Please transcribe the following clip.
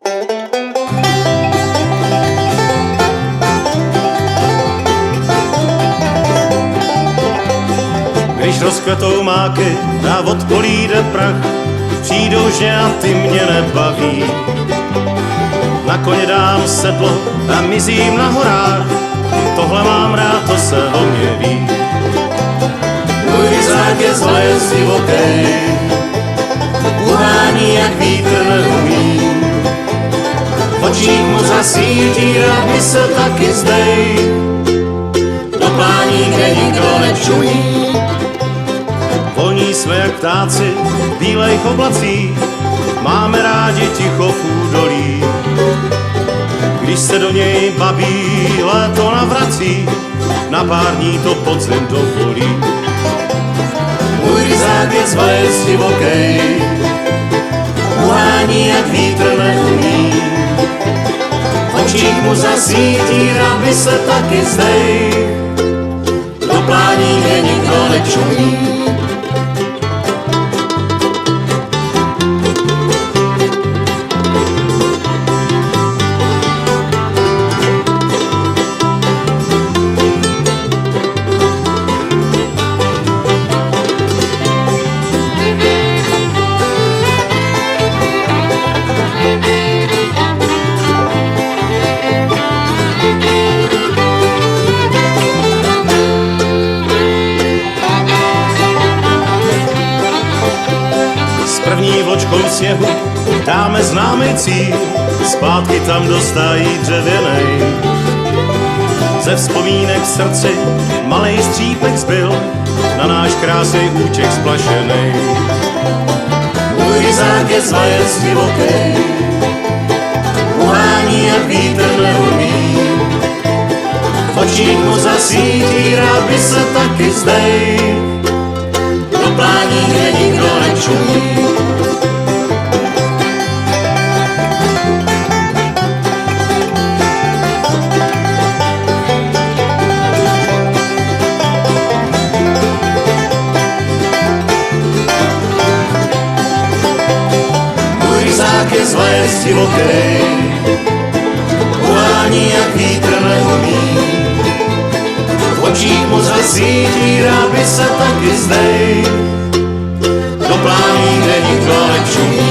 Když rozkvetou máky a od polí jde prach, přijdou, že a ty mě nebaví. Na koně dám sedlo a mizím na horách, tohle mám rád, to se o mě ví. Můj ryzák je zlé divokej, uhání jak vítr neumí. V očích mu zasvítí, rád by se taky zdej, do plání, kde nikdo nečumí. Volní jsme jak ptáci v bílejch oblacích, máme rádi ticho v údolí. Když se do něj babí léto navrací, na pár dní to podzim dovolí. Můj ryzák je zvést divokej, uhání jak vítr neumí. V očích mu zasvítí, rád by se taky zdej, do plání, kde nikdo nečumí. První vločkou sněhu dáme známý cíl, zpátky tam dostají dřevěnej. Ze vzpomínek v srdci malej střípek zbyl, na náš krásný úček splašenej. Můj ryzák je zvajec divokej, uhání jak vítr neumí. V očích mu zasvítí, rád by se taky zdej, do plání, kde nikdo nečumí. Můj ryzák je zvést divokej, uhání jak vítr neumí. V očích mu zasvítí, rád by se taky zdej, do plání, kde nikdo nečumí.